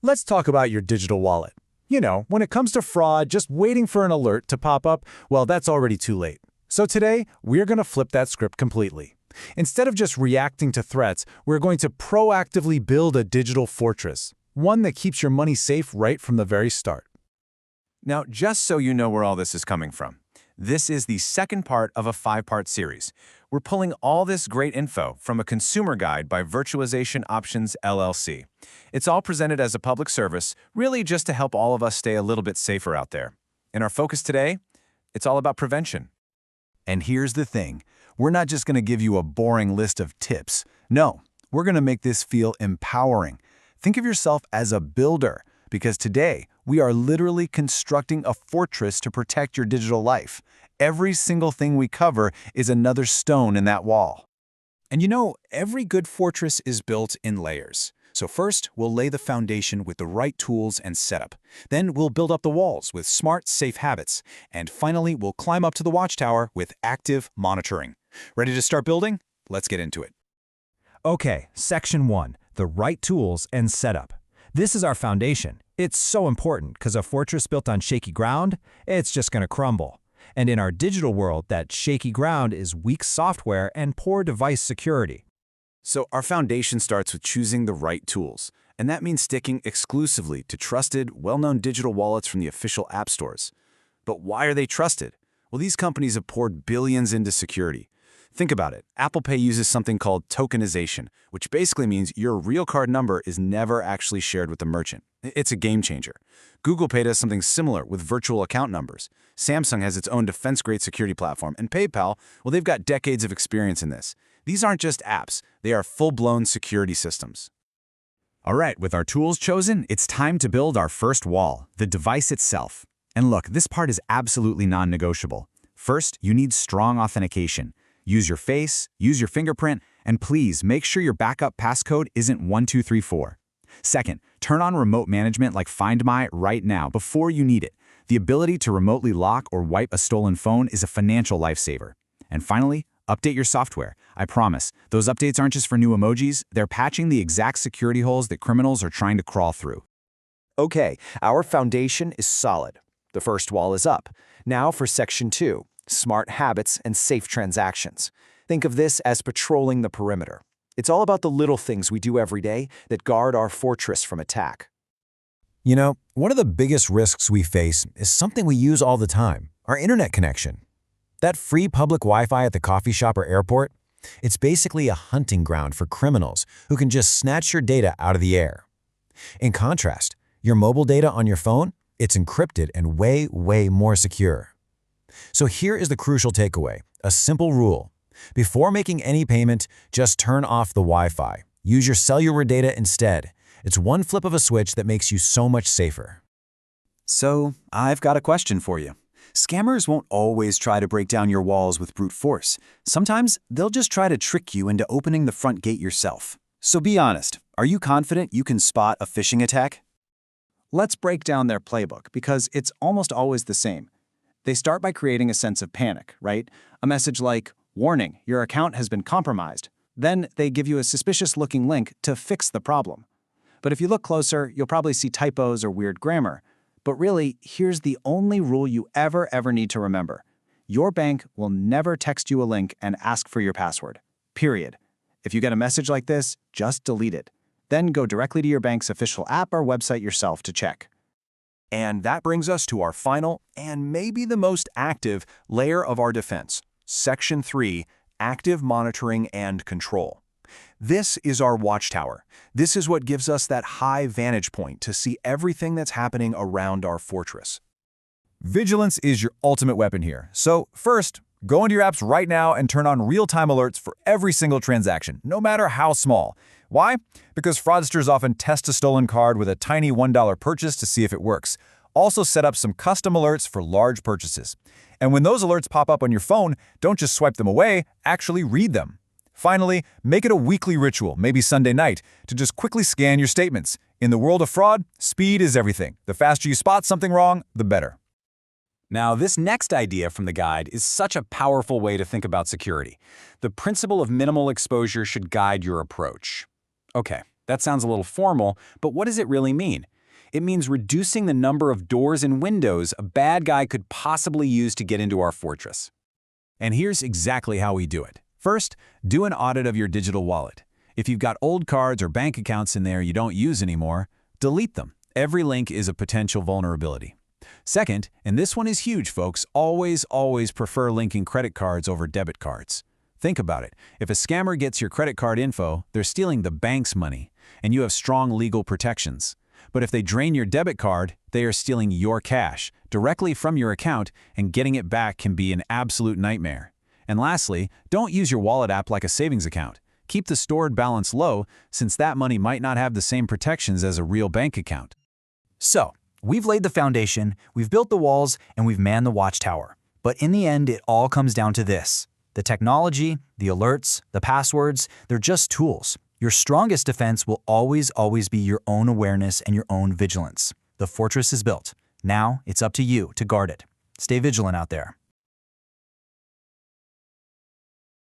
Let's talk about your digital wallet. You know, when it comes to fraud, just waiting for an alert to pop up, well, that's already too late. So today, we're going to flip that script completely. Instead of just reacting to threats, we're going to proactively build a digital fortress, one that keeps your money safe right from the very start. Now, just so you know where all this is coming from, this is the second part of a 5-part series. We're pulling all this great info from a consumer guide by Virtualization Options LLC. It's all presented as a public service, really just to help all of us stay a little bit safer out there. In our focus today, it's all about prevention. And here's the thing, we're not just going to give you a boring list of tips. No, we're going to make this feel empowering. Think of yourself as a builder, because today we are literally constructing a fortress to protect your digital life. Every single thing we cover is another stone in that wall. And you know, every good fortress is built in layers. So first, we'll lay the foundation with the right tools and setup. Then we'll build up the walls with smart, safe habits. And finally, we'll climb up to the watchtower with active monitoring. Ready to start building? Let's get into it. Okay, Section 1, the right tools and setup. This is our foundation. It's so important because a fortress built on shaky ground, it's just going to crumble. And in our digital world, that shaky ground is weak software and poor device security. So our foundation starts with choosing the right tools, and that means sticking exclusively to trusted, well-known digital wallets from the official app stores. But why are they trusted? Well, these companies have poured billions into security. Think about it. Apple Pay uses something called tokenization, which basically means your real card number is never actually shared with the merchant. It's a game changer. Google Pay does something similar with virtual account numbers. Samsung has its own defense-grade security platform, and PayPal, well, they've got decades of experience in this. These aren't just apps, they are full-blown security systems. All right, with our tools chosen, it's time to build our first wall, the device itself. And look, this part is absolutely non-negotiable. First, you need strong authentication. Use your face, use your fingerprint, and please make sure your backup passcode isn't 1234. Second, turn on remote management like Find My right now before you need it. The ability to remotely lock or wipe a stolen phone is a financial lifesaver. And finally, update your software. I promise, those updates aren't just for new emojis, they're patching the exact security holes that criminals are trying to crawl through. Okay, our foundation is solid. The first wall is up. Now for Section 2, smart habits and safe transactions. Think of this as patrolling the perimeter. It's all about the little things we do every day that guard our fortress from attack. You know, one of the biggest risks we face is something we use all the time, our internet connection. That free public Wi-Fi at the coffee shop or airport, it's basically a hunting ground for criminals who can just snatch your data out of the air. In contrast, your mobile data on your phone, it's encrypted and way, way more secure. So here is the crucial takeaway, a simple rule. Before making any payment, just turn off the Wi-Fi. Use your cellular data instead. It's one flip of a switch that makes you so much safer. So, I've got a question for you. Scammers won't always try to break down your walls with brute force. Sometimes they'll just try to trick you into opening the front gate yourself. So be honest, are you confident you can spot a phishing attack? Let's break down their playbook because it's almost always the same. They start by creating a sense of panic, right? A message like, "Warning, your account has been compromised." Then they give you a suspicious-looking link to fix the problem. But if you look closer, you'll probably see typos or weird grammar. But really, here's the only rule you ever need to remember. Your bank will never text you a link and ask for your password. Period. If you get a message like this, just delete it. Then go directly to your bank's official app or website yourself to check. And that brings us to our final, and maybe the most active, layer of our defense. Section 3, Active Monitoring and Control. This is our watchtower. This is what gives us that high vantage point to see everything that's happening around our fortress. Vigilance is your ultimate weapon here. So first, go into your apps right now and turn on real-time alerts for every single transaction, no matter how small. Why? Because fraudsters often test a stolen card with a tiny $1 purchase to see if it works. Also set up some custom alerts for large purchases. And when those alerts pop up on your phone, don't just swipe them away, actually read them. Finally, make it a weekly ritual, maybe Sunday night, to just quickly scan your statements. In the world of fraud, speed is everything. The faster you spot something wrong, the better. Now, this next idea from the guide is such a powerful way to think about security. The principle of minimal exposure should guide your approach. Okay, That sounds a little formal, but what does it really mean? It means reducing the number of doors and windows a bad guy could possibly use to get into our fortress. And here's exactly how we do it. First, do an audit of your digital wallet. If you've got old cards or bank accounts in there you don't use anymore, delete them. Every link is a potential vulnerability. Second, and this one is huge, folks, always prefer linking credit cards over debit cards. Think about it. If a scammer gets your credit card info, they're stealing the bank's money, and you have strong legal protections. But if they drain your debit card, they are stealing your cash directly from your account, and getting it back can be an absolute nightmare. And lastly, don't use your wallet app like a savings account. Keep the stored balance low, since that money might not have the same protections as a real bank account. So, we've laid the foundation, we've built the walls, and we've manned the watchtower. But in the end, it all comes down to this. The technology, the alerts, the passwords, they're just tools. Your strongest defense will always be your own awareness and your own vigilance. The fortress is built. Now, it's up to you to guard it. Stay vigilant out there.